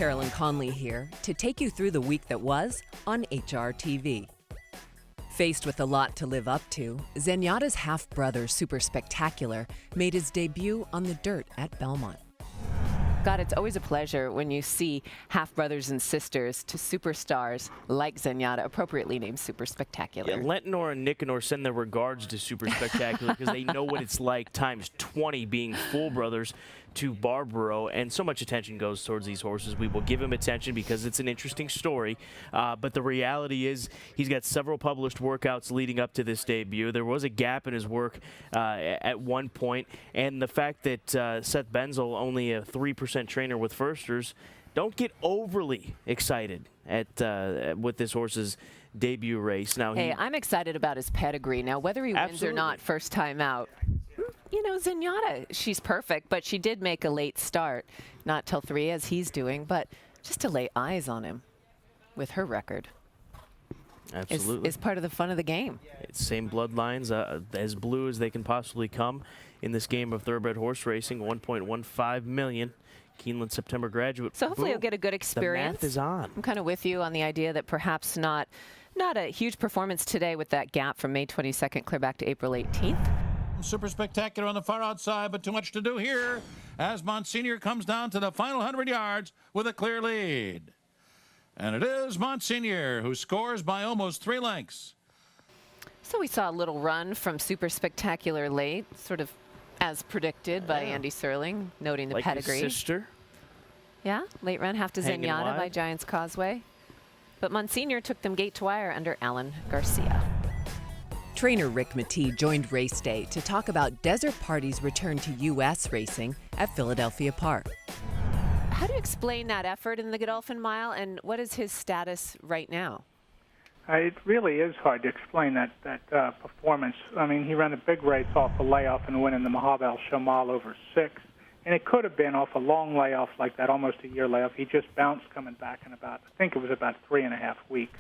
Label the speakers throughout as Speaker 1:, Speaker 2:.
Speaker 1: Carolyn Conley here to take you through the week that was on HRTV. Faced with a lot to live up to, Zenyatta's half-brother Super Spectacular made his debut on the dirt at Belmont.
Speaker 2: God, it's always a pleasure when you see half-brothers and sisters to superstars like Zenyatta, appropriately named Super Spectacular.
Speaker 3: Yeah, Lentinor and Nicanor send their regards to Super Spectacular because they know what it's like times 20 being full brothers to Barbaro, and so much attention goes towards these horses. We will give him attention because it's an interesting story, but the reality is he's got several published workouts leading up to this debut. There was a gap in his work at one point, and the fact that Seth Benzel, only a 3% trainer with firsters, don't get overly excited at with this horse's debut race. Now,
Speaker 2: hey, I'm excited about his pedigree. Now, whether he wins or not first time out, you know, Zenyatta, she's perfect, but she did make a late start. Not till 3 as he's doing, but just to lay eyes on him with her record.
Speaker 3: Absolutely.
Speaker 2: Is part of the fun of the game.
Speaker 3: It's same bloodlines, as blue as they can possibly come in this game of thoroughbred horse racing. 1.15 million. Keeneland September graduate.
Speaker 2: So hopefully you'll get a good experience.
Speaker 3: The math is on.
Speaker 2: I'm kind of with you on the idea that perhaps not a huge performance today with that gap from May 22nd clear back to April 18th.
Speaker 4: Super Spectacular on the far outside, but too much to do here as Monsignor comes down to the final 100 yards with a clear lead. And it is Monsignor who scores by almost 3 lengths.
Speaker 2: So we saw a little run from Super Spectacular late, sort of as predicted by Andy Serling, noting the
Speaker 3: like
Speaker 2: pedigree.
Speaker 3: His sister.
Speaker 2: Yeah, late run half to
Speaker 3: Hanging
Speaker 2: Zenyatta
Speaker 3: wide.
Speaker 2: by Giants Causeway. But Monsignor took them gate to wire under Alan Garcia.
Speaker 1: Trainer Rick Matee joined race day to talk about Desert Party's return to U.S. racing at Philadelphia Park.
Speaker 2: How do you explain that effort in the Godolphin Mile, and what is his status right now?
Speaker 5: It really is hard to explain that performance. I mean, he ran a big race off a layoff and winning the Mahab El Shamal over 6. And it could have been off a long layoff like that, almost a year layoff. He just bounced coming back in about, I think it was about 3.5 weeks.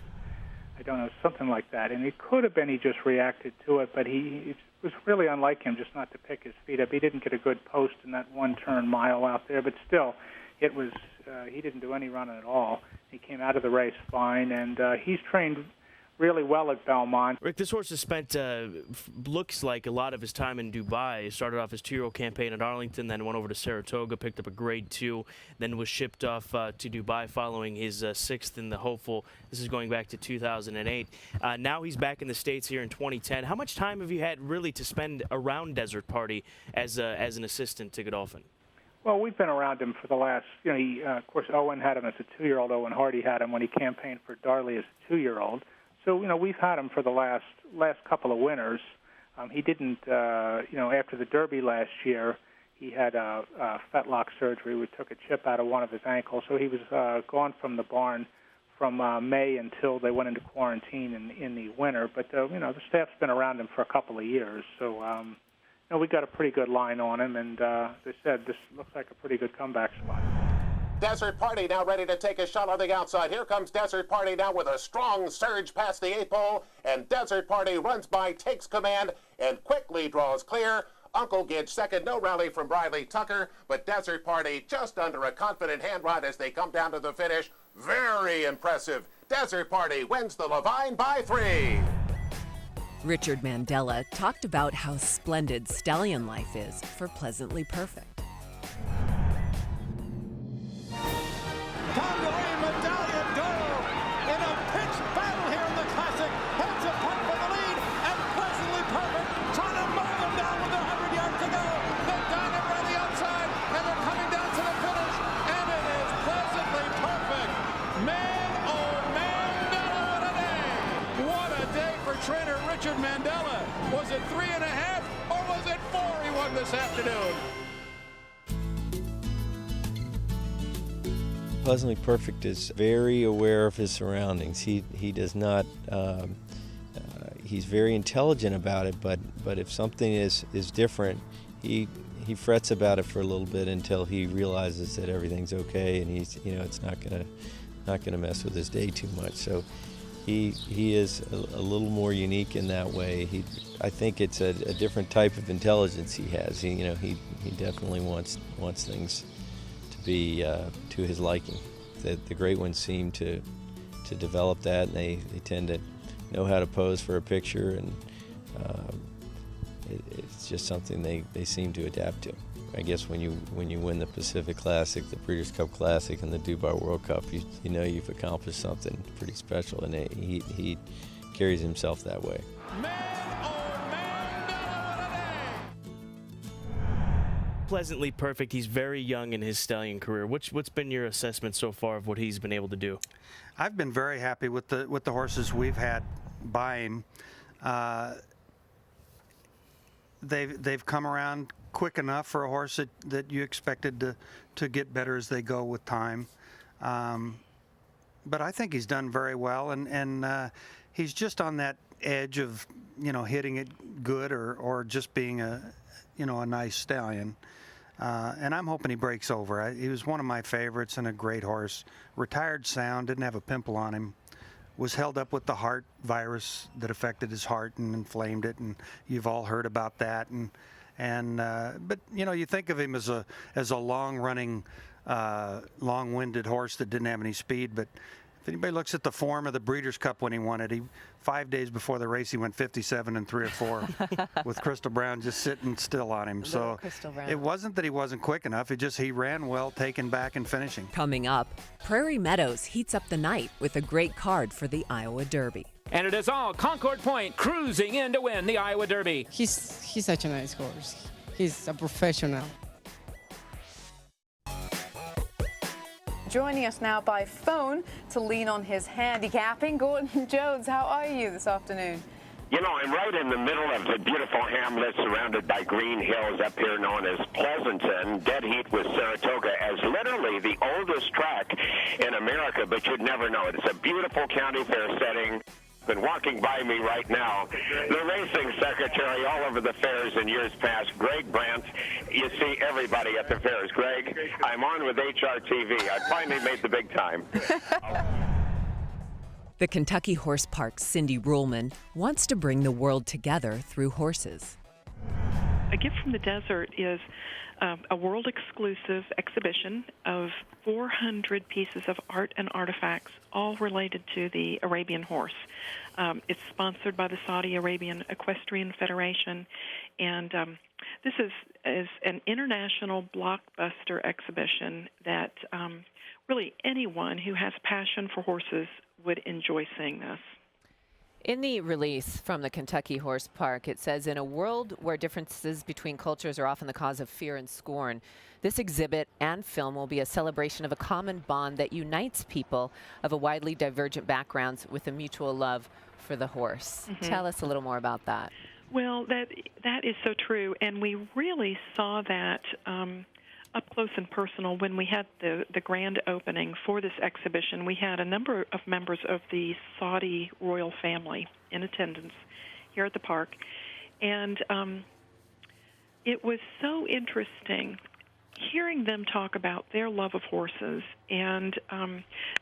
Speaker 5: I don't know, something like that. And it could have been he just reacted to it, but it was really unlike him just not to pick his feet up. He didn't get a good post in that one-turn mile out there, but still, it was he didn't do any running at all. He came out of the race fine, and he's trained really well at Belmont.
Speaker 3: Rick, this horse has spent, looks like a lot of his time in Dubai. He started off his 2-year-old campaign at Arlington, then went over to Saratoga, picked up a grade 2, then was shipped off to Dubai following his 6th in the Hopeful. This is going back to 2008. Now he's back in the States here in 2010. How much time have you had really to spend around Desert Party as an assistant to Godolphin?
Speaker 5: Well, we've been around him for the last, of course, Owen had him as a 2-year-old. Owen Hardy had him when he campaigned for Darley as a 2-year-old. So, we've had him for the last couple of winters. He didn't, after the Derby last year, he had a fetlock surgery. We took a chip out of one of his ankles. So he was gone from the barn from May until they went into quarantine in the winter. But, the staff's been around him for a couple of years. So, we got a pretty good line on him. And as I said, this looks like a pretty good comeback spot.
Speaker 6: Desert Party now ready to take a shot on the outside. Here comes Desert Party now with a strong surge past the 8 pole, and Desert Party runs by, takes command, and quickly draws clear. Uncle Gidge second, no rally from Briley Tucker, but Desert Party just under a confident hand ride as they come down to the finish. Very impressive. Desert Party wins the Levine by 3.
Speaker 1: Richard Mandela talked about how splendid stallion life is for Pleasantly Perfect.
Speaker 4: Congoy Medallion d'Oro in a pitched battle here in the Classic. Heads apart for the lead, and Pleasantly Perfect trying to mow them down with 100 yards to go. They're down it around the outside, and they're coming down to the finish, and it is Pleasantly Perfect. Man, oh, Mandela, what a day. What a day for trainer Richard Mandela. Was it 3.5 or was it 4 he won this afternoon?
Speaker 7: Pleasantly Perfect is very aware of his surroundings. He does not. He's very intelligent about it, but if something is different, he frets about it for a little bit until he realizes that everything's okay and he's it's not gonna mess with his day too much. So he is a little more unique in that way. I think it's a different type of intelligence he has. He definitely wants things to be to his liking. the great ones seem to develop that, and they tend to know how to pose for a picture, and it's just something they seem to adapt to. I guess when you win the Pacific Classic, the Breeders' Cup Classic, and the Dubai World Cup, you know you've accomplished something pretty special, and he carries himself that way.
Speaker 3: Pleasantly perfect. He's very young in his stallion career. What's been your assessment so far of what he's been able to do?
Speaker 8: I've been very happy with the horses we've had by him. They've come around quick enough for a horse that you expected to get better as they go with time. But I think he's done very well, and he's just on that edge of hitting it good or just being a nice stallion. And I'm hoping he breaks over. He was one of my favorites and a great horse. Retired sound, didn't have a pimple on him. Was held up with the heart virus that affected his heart and inflamed it, and you've all heard about that. But you think of him as a long-running, long-winded horse that didn't have any speed. But if anybody looks at the form of the Breeders' Cup when he won it, 5 days before the race he went 57 and 3 or 4 with Crystal Brown just sitting still on him. So it wasn't that he wasn't quick enough. He ran well, taking back and finishing.
Speaker 1: Coming up, Prairie Meadows heats up the night with a great card for the Iowa Derby.
Speaker 9: And it is all Concord Point cruising in to win the Iowa Derby.
Speaker 10: He's such a nice horse. He's a professional.
Speaker 11: Joining us now by phone to lean on his handicapping, Gordon Jones. How are you this afternoon?
Speaker 12: I'm right in the middle of the beautiful hamlet surrounded by green hills up here known as Pleasanton. Dead heat with Saratoga as literally the oldest track in America, but you'd never know it. It's a beautiful county fair setting. Been walking by me right now, the racing secretary all over the fairs in years past, Greg Brandt. You see everybody at the fairs. Greg, I'm on with HRTV. I finally made the big time.
Speaker 1: The Kentucky Horse Park's Cindy Ruhlman wants to bring the world together through horses.
Speaker 13: A Gift from the Desert is a world-exclusive exhibition of 400 pieces of art and artifacts, all related to the Arabian horse. It's sponsored by the Saudi Arabian Equestrian Federation, and this is an international blockbuster exhibition that really anyone who has passion for horses would enjoy seeing this.
Speaker 2: In the release from the Kentucky Horse Park, it says, in a world where differences between cultures are often the cause of fear and scorn, this exhibit and film will be a celebration of a common bond that unites people of a widely divergent backgrounds with a mutual love for the horse. Mm-hmm. Tell us a little more about that.
Speaker 13: Well, that is so true, and we really saw that up close and personal when we had the grand opening for this exhibition. We had a number of members of the Saudi royal family in attendance here at the park, and it was so interesting hearing them talk about their love of horses and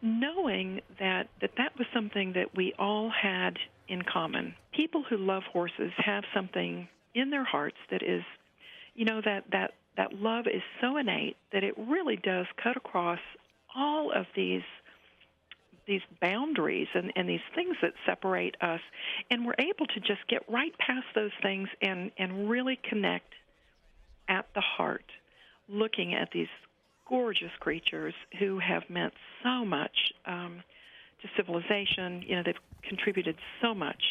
Speaker 13: knowing that was something that we all had in common. People who love horses have something in their hearts that is, that love is so innate that it really does cut across all of these boundaries and these things that separate us, and we're able to just get right past those things and really connect at the heart, looking at these gorgeous creatures who have meant so much to civilization. They've contributed so much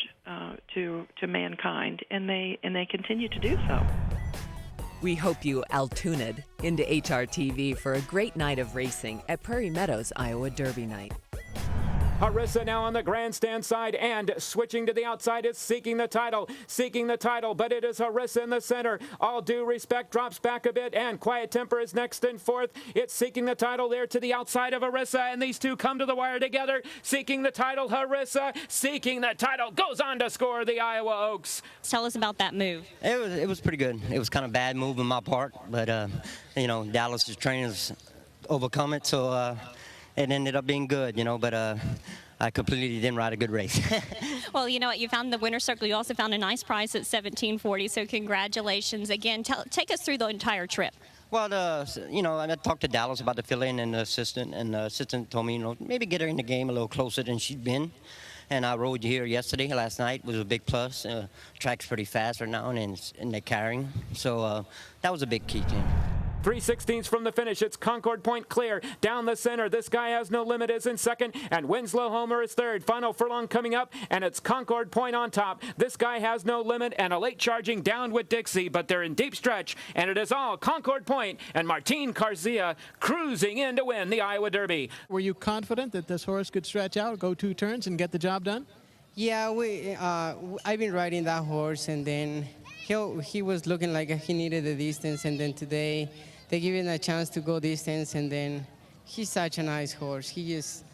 Speaker 13: to mankind, and they continue to do so.
Speaker 1: We hope you Altooned into HRTV for a great night of racing at Prairie Meadows Iowa Derby night.
Speaker 9: Harissa now on the grandstand side and switching to the outside is seeking the title, but it is Harissa in the center. All Due Respect drops back a bit, and Quiet Temper is next and fourth. It's seeking the title there to the outside of Harissa, and these two come to the wire together. Seeking the title, Harissa, seeking the title, goes on to score the Iowa Oaks.
Speaker 14: Tell us about that move.
Speaker 15: It was pretty good. It was kind of bad move on my part, but Dallas's trainers overcome it, so it ended up being good, but I completely didn't ride a good race.
Speaker 14: Well, you know what? You found the winner's circle. You also found a nice prize at $17.40, so congratulations. Again, take us through the entire trip.
Speaker 15: Well, you know, I talked to Dallas about the filling and the assistant told me, you know, maybe get her in the game a little closer than she's been. And I rode here last night, was a big plus. Track's pretty fast right now, and they're carrying. So that was a big key to him.
Speaker 9: 3/16 from the finish. It's Concord Point clear. Down the center. This guy has no limit is in second, and Winslow Homer is third. Final furlong coming up, and it's Concord Point on top. This guy has no limit, and a late charging down with Dixie, but they're in deep stretch, and it is all Concord Point and Martin Carzia cruising in to win the Iowa Derby.
Speaker 16: Were you confident that this horse could stretch out, go 2 turns, and get the job done?
Speaker 10: Yeah, I've been riding that horse, and then he was looking like he needed the distance, and then today they give him a chance to go distance, and then he's such a nice horse. He just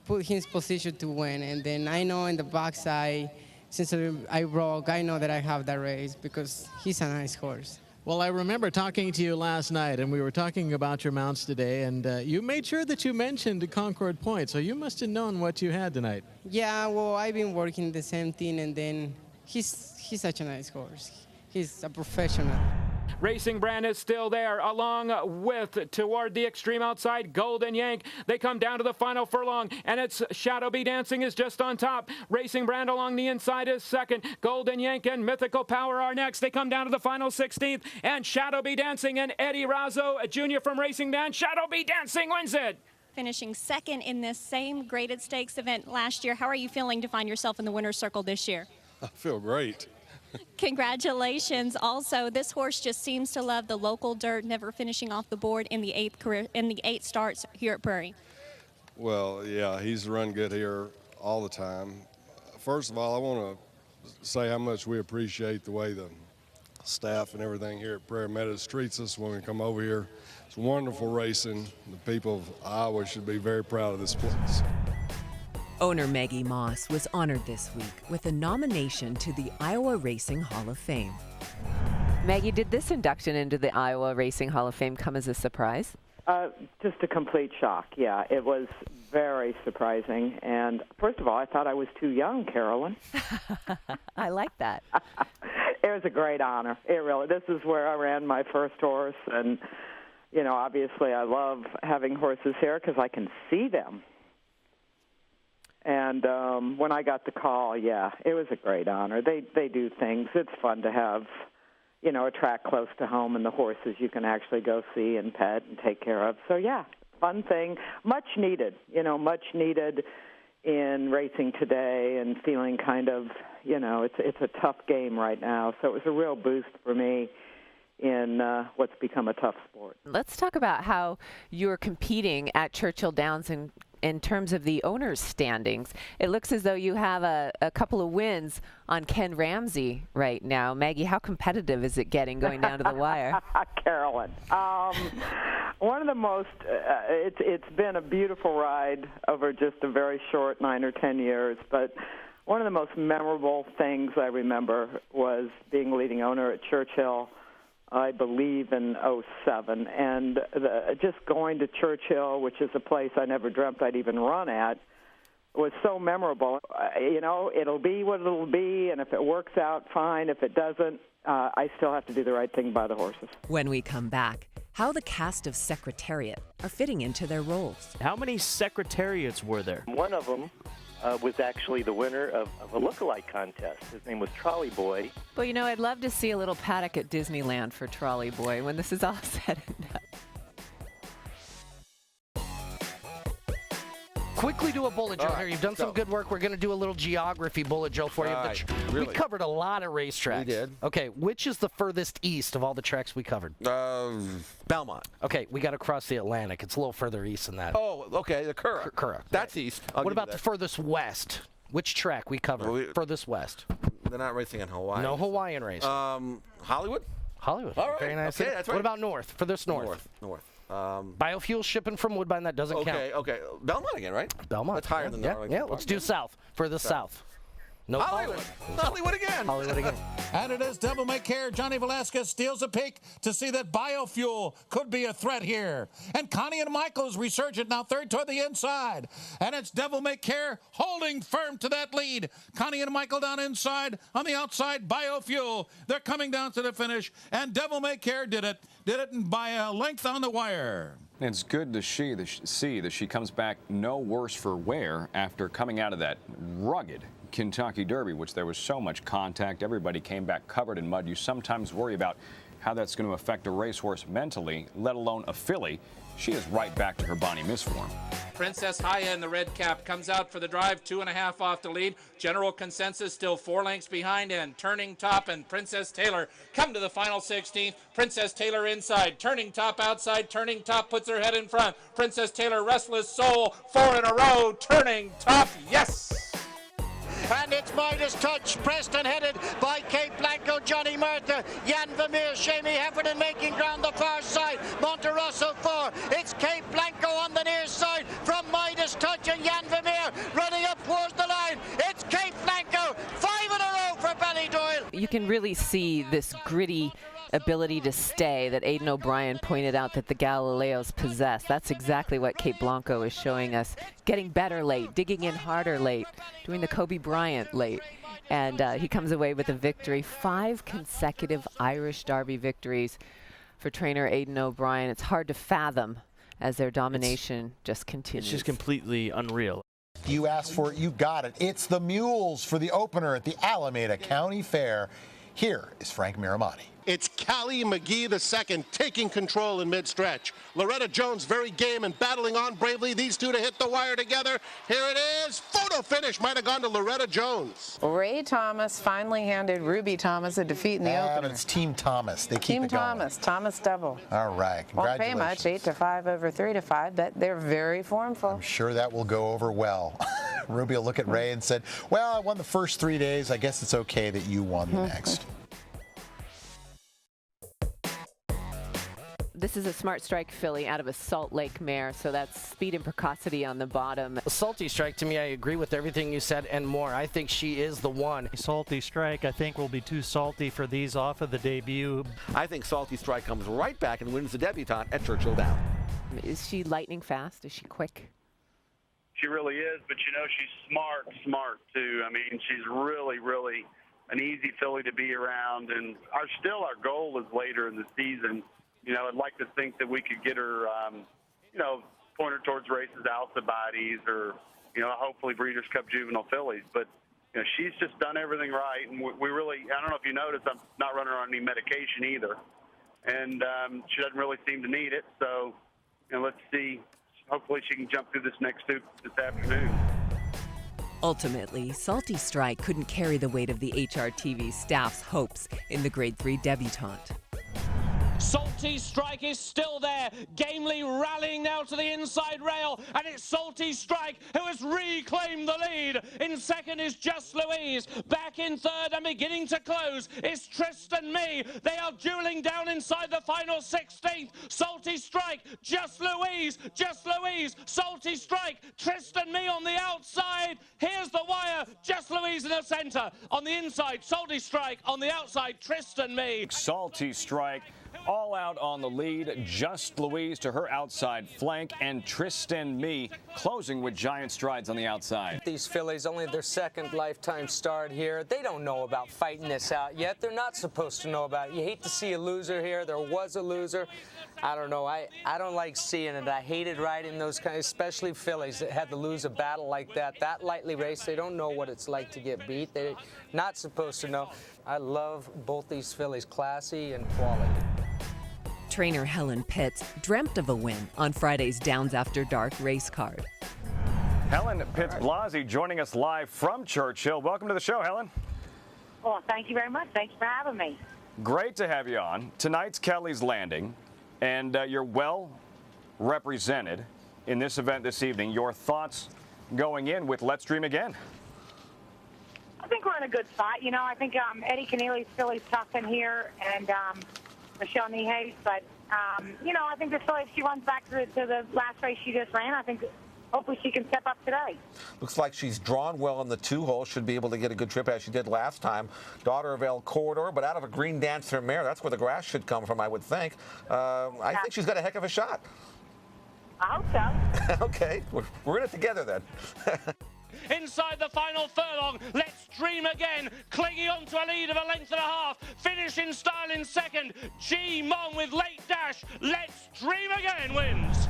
Speaker 10: put his position to win, and then I know in the backside, since I broke, I know that I have that race because he's a nice horse.
Speaker 16: Well, I remember talking to you last night, and we were talking about your mounts today, and you made sure that you mentioned Concord Point, so you must have known what you had tonight.
Speaker 10: Yeah, well, I've been working the same thing, and then he's such a nice horse. He's a professional.
Speaker 9: Racing Brand is still there, along with, toward the extreme outside, Golden Yank. They come down to the final furlong, and it's Shadow Be Dancing is just on top. Racing Brand along the inside is second. Golden Yank and Mythical Power are next. They come down to the final 16th, and Shadow Be Dancing and Eddie Razzo, a junior from Racing Brand. Shadow Be Dancing wins it.
Speaker 14: Finishing second in this same graded stakes event last year. How are you feeling to find yourself in the winner's circle this year?
Speaker 17: I feel great.
Speaker 14: Congratulations. Also, this horse just seems to love the local dirt, never finishing off the board in the 8 starts here at Prairie.
Speaker 17: Well, yeah, he's run good here all the time. First of all, I want to say how much we appreciate the way the staff and everything here at Prairie Meadows treats us when we come over here. It's wonderful racing. The people of Iowa should be very proud of this place.
Speaker 1: Owner Maggie Moss was honored this week with a nomination to the Iowa Racing Hall of Fame.
Speaker 2: Maggie, did this induction into the Iowa Racing Hall of Fame come as a surprise?
Speaker 18: Just a complete shock, yeah. It was very surprising. And first of all, I thought I was too young, Carolyn.
Speaker 2: I like that.
Speaker 18: It was a great honor. This is where I ran my first horse. And, you know, obviously I love having horses here because I can see them. And when I got the call, yeah, it was a great honor. They do things. It's fun to have, you know, a track close to home and the horses you can actually go see and pet and take care of. So, yeah, fun thing. Much needed, you know, much needed in racing today and feeling kind of, you know, it's a tough game right now. So it was a real boost for me in what's become a tough sport.
Speaker 2: Let's talk about how you're competing at Churchill Downs in terms of the owners' standings. It looks as though you have a couple of wins on Ken Ramsey right now. Maggie, how competitive is it getting going down to the wire?
Speaker 18: Carolyn, one of the most, it's been a beautiful ride over just a very short 9 or 10 years, but one of the most memorable things I remember was being leading owner at Churchill, I believe in 2007, and just going to Churchill, which is a place I never dreamt I'd even run at, was so memorable. You know, it'll be what it'll be, and if it works out, fine. If it doesn't, I still have to do the right thing by the horses.
Speaker 1: When we come back, how the cast of Secretariat are fitting into their roles.
Speaker 3: How many Secretariats were there?
Speaker 19: One of them was actually the winner of a lookalike contest. His name was Trolley Boy.
Speaker 2: Well, you know, I'd love to see a little paddock at Disneyland for Trolley Boy when this is all said and done.
Speaker 20: Quickly do a bullet drill here. You've done some good work. We're going to do a little geography bullet drill for you.
Speaker 21: Really?
Speaker 20: We covered a lot of racetracks.
Speaker 21: We did.
Speaker 20: Okay, which is the furthest east of all the tracks we covered?
Speaker 21: Belmont.
Speaker 20: Okay, we got to cross the Atlantic. It's a little further east than that.
Speaker 21: Oh, okay, the Curragh.
Speaker 20: Correct.
Speaker 21: That's east.
Speaker 20: What about the furthest west? Which track we covered? Furthest west.
Speaker 21: They're not racing in Hawaii.
Speaker 20: No Hawaiian race.
Speaker 21: Hollywood?
Speaker 20: Hollywood.
Speaker 21: All right.
Speaker 20: Very nice.
Speaker 21: Okay, that's right.
Speaker 20: What about north? Furthest north.
Speaker 21: North.
Speaker 20: Biofuel shipping from Woodbine, that doesn't count.
Speaker 21: Okay. Belmont again, right?
Speaker 20: Belmont.
Speaker 21: That's higher than
Speaker 20: yeah,
Speaker 21: Arlington
Speaker 20: yeah,
Speaker 21: Park.
Speaker 20: let's do south. Furthest south. No
Speaker 21: Hollywood. Hollywood again.
Speaker 20: Hollywood again.
Speaker 4: And it is Devil May Care. Johnny Velasquez steals a peek to see that biofuel could be a threat here. And Connie and Michael's resurgent now third toward the inside. And it's Devil May Care holding firm to that lead. Connie and Michael down inside. On the outside, biofuel. They're coming down to the finish. And Devil May Care did it by a length on the wire.
Speaker 5: It's good to see that she comes back no worse for wear after coming out of that rugged Kentucky Derby, which there was so much contact. Everybody came back covered in mud. You sometimes worry about how that's going to affect a racehorse mentally, let alone a filly. She is right back to her Bonnie Miss form.
Speaker 22: Princess Haya in the red cap comes out for the drive, 2.5 off the lead. General Consensus still 4 lengths behind, and Turning Top and Princess Taylor come to the final 16th. Princess Taylor inside, Turning Top outside. Turning Top puts her head in front. Princess Taylor, Restless Soul, 4 in a row. Turning Top, yes!
Speaker 23: And it's Midas Touch, Preston headed by Cape Blanco, Johnny Martha, Jan Vermeer, Shamey Heffernan making ground the far side, Monterosso 4, it's Cape Blanco on the near side from Midas Touch and Jan Vermeer running up towards the line, it's Cape Blanco, 5 in a row for Ballydoyle.
Speaker 2: You can really see this gritty ability to stay that Aidan O'Brien pointed out that the Galileos possess. That's exactly what Cape Blanco is showing us. Getting better late, digging in harder late, doing the Kobe Bryant late. And he comes away with a victory. 5 consecutive Irish Derby victories for trainer Aidan O'Brien. It's hard to fathom as their domination just continues.
Speaker 3: It's just completely unreal.
Speaker 24: You asked for it, you got it. It's the Mules for the opener at the Alameda County Fair. Here is Frank Miramati.
Speaker 25: It's Callie McGee II taking control in mid-stretch. Loretta Jones very game and battling on bravely. These two to hit the wire together. Here it is. Photo finish might have gone to Loretta Jones.
Speaker 11: Ray Thomas finally handed Ruby Thomas a defeat in the opener.
Speaker 24: But it's Team Thomas. They keep
Speaker 11: Team
Speaker 24: it going.
Speaker 11: Thomas, Thomas double.
Speaker 24: All right,
Speaker 11: Won't
Speaker 24: congratulations.
Speaker 11: pay much, 8-5 over 3-5, but they're very formful.
Speaker 24: I'm sure that will go over well. Ruby will look at Ray and said, well, I won the first 3 days. I guess it's okay that you won the next.
Speaker 2: This is a Smart Strike filly out of a Salt Lake mare, so that's speed and precocity on the bottom.
Speaker 20: Salty Strike, to me, I agree with everything you said and more. I think she is the one.
Speaker 26: Salty Strike, I think, will be too salty for these off of the debut.
Speaker 21: I think Salty Strike comes right back and wins the debutante at Churchill Down.
Speaker 2: Is she lightning fast? Is she quick?
Speaker 27: She really is, but you know, she's smart too. I mean, she's really an easy filly to be around, and our goal is later in the season. You know, I'd like to think that we could get her, point her towards races Alcibiades or, hopefully Breeders' Cup Juvenile fillies. But, she's just done everything right. And we really, I don't know if you noticed, I'm not running her on any medication either. And she doesn't really seem to need it. So, let's see. Hopefully she can jump through this next hoop this afternoon.
Speaker 1: Ultimately, Salty Strike couldn't carry the weight of the HRTV staff's hopes in the Grade 3 debutante.
Speaker 28: Salty Strike is still there, gamely rallying now to the inside rail, and it's Salty Strike who has reclaimed the lead. In second is Just Louise. Back in third and beginning to close is Tristan Me. They are dueling down inside the final 16th. Salty Strike, Just Louise, Salty Strike, Tristan Me on the outside. Here's the wire, Just Louise in the center. On the inside, Salty Strike. On the outside, Tristan Me.
Speaker 5: Salty Strike all out on the lead. Just Louise to her outside flank, and Tristan Me closing with giant strides on the outside.
Speaker 29: These fillies, only their second lifetime start here. They don't know about fighting this out yet. They're not supposed to know about it. You hate to see a loser here. There was a loser. I don't know. I don't like seeing it. I hated riding those kind of, especially fillies that had to lose a battle like that. That lightly raced, they don't know what it's like to get beat. They're not supposed to know. I love both these fillies, classy and quality.
Speaker 1: Trainer Helen Pitts dreamt of a win on Friday's Downs After Dark race card.
Speaker 5: Helen Pitts-Blasi joining us live from Churchill. Welcome to the show, Helen.
Speaker 30: Well, thank you very much. Thanks for having me.
Speaker 5: Great to have you on. Tonight's Kelly's Landing, and you're well represented in this event this evening. Your thoughts going in with Let's Dream Again?
Speaker 30: I think we're in a good spot. I think Eddie Keneally's filly's tough in here, and Michelle Niehaus, but, I think this filly, if she runs back to the last race she just ran, I think hopefully she can step up today.
Speaker 21: Looks like she's drawn well in the 2-hole. Should be able to get a good trip as she did last time. Daughter of El Corridor, but out of a Green Dancer mare. That's where the grass should come from, I would think. I think she's got a heck of a shot.
Speaker 30: I hope so.
Speaker 21: Okay, we're in it together then.
Speaker 28: Inside the final furlong, Let's Dream Again, clinging on to a lead of a length and a half, finish in style in second, G Mong with late dash, Let's Dream Again wins.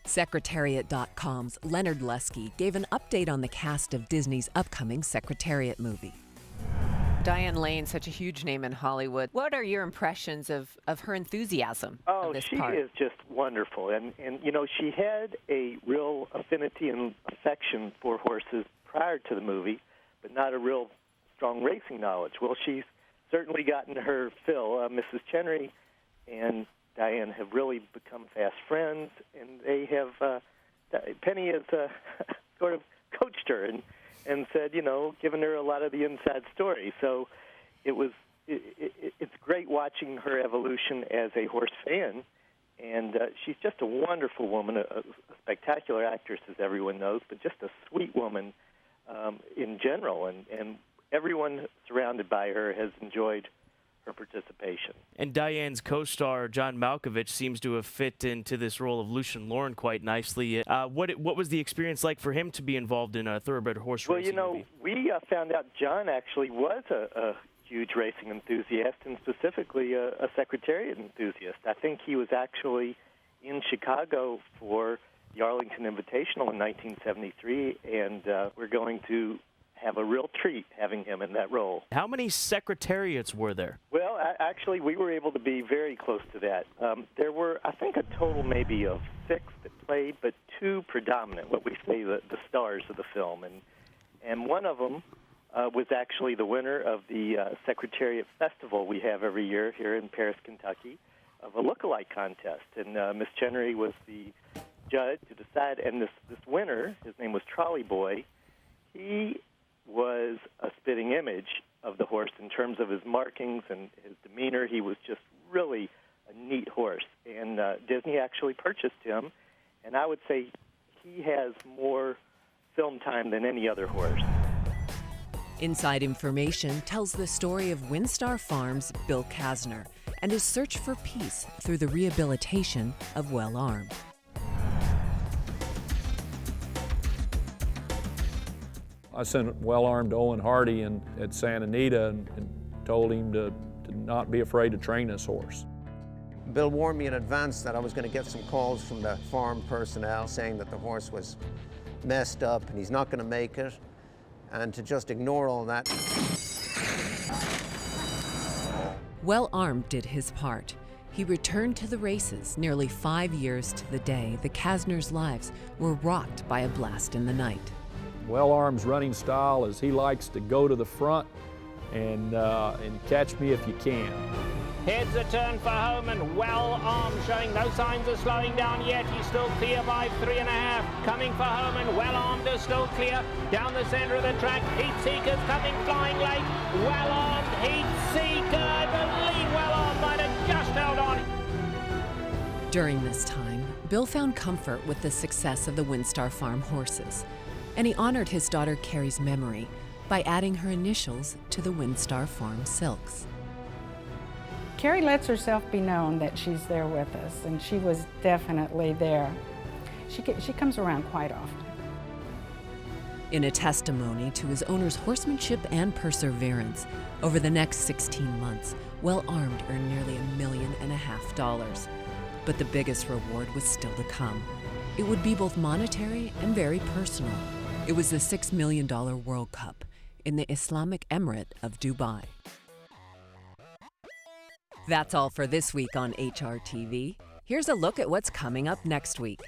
Speaker 1: Secretariat.com's Leonard Lusky gave an update on the cast of Disney's upcoming Secretariat movie.
Speaker 2: Diane Lane, such a huge name in Hollywood. What are your impressions of her enthusiasm of this part?
Speaker 19: She is just wonderful. And, you know, she had a real affinity and affection for horses prior to the movie, but not a real strong racing knowledge. Well, she's certainly gotten her fill. Mrs. Chenry and Diane have really become fast friends, and they have, Penny has sort of coached her and said, you know, given her a lot of the inside story. So it's great watching her evolution as a horse fan, and she's just a wonderful woman, a spectacular actress, as everyone knows, but just a sweet woman in general, and everyone surrounded by her has enjoyed her participation.
Speaker 3: And Diane's co-star, John Malkovich, seems to have fit into this role of Lucian Lauren quite nicely. What was the experience like for him to be involved in a thoroughbred horse racing?
Speaker 19: Well, you know,
Speaker 3: movie?
Speaker 19: we found out John actually was a huge racing enthusiast, and specifically a Secretariat enthusiast. I think he was actually in Chicago for the Arlington Invitational in 1973, and we're going to have a real treat having him in that role.
Speaker 3: How many Secretariats were there?
Speaker 19: Well, actually, we were able to be very close to that. There were, I think, a total maybe of 6 that played, but 2 predominant, what we say the stars of the film. And one of them was actually the winner of the Secretariat Festival we have every year here in Paris, Kentucky, of a look-alike contest. And Miss Chenry was the judge to decide, and this winner, his name was Trolley Boy, he was a spitting image of the horse in terms of his markings and his demeanor. He was just really a neat horse. And Disney actually purchased him, and I would say he has more film time than any other horse.
Speaker 1: Inside Information tells the story of Windstar Farms' Bill Kasner and his search for peace through the rehabilitation of Well Armed.
Speaker 6: I sent Well Armed to Owen Hardy at Santa Anita and told him to not be afraid to train this horse.
Speaker 7: Bill warned me in advance that I was going to get some calls from the farm personnel saying that the horse was messed up and he's not going to make it, and to just ignore all that.
Speaker 1: Well Armed did his part. He returned to the races nearly 5 years to the day the Kasners' lives were rocked by a blast in the night.
Speaker 6: Well Armed's running style is he likes to go to the front and catch me if you can.
Speaker 28: Heads a turn for home, and Well Armed showing no signs of slowing down yet. He's still clear by 3.5. Coming for home, and Well Armed is still clear. Down the center of the track, Heat Seeker's coming flying late. Well Armed, Heat Seeker. I believe Well Armed might have just held on.
Speaker 1: During this time, Bill found comfort with the success of the Windstar Farm horses, and he honored his daughter Carrie's memory by adding her initials to the Windstar Farm silks.
Speaker 8: Carrie lets herself be known that she's there with us, and she was definitely there. She comes around quite often.
Speaker 1: In a testimony to his owner's horsemanship and perseverance, over the next 16 months, Well Armed earned nearly $1.5 million. But the biggest reward was still to come. It would be both monetary and very personal. It was the $6 million World Cup in the Islamic Emirate of Dubai. That's all for this week on HRTV. Here's a look at what's coming up next week.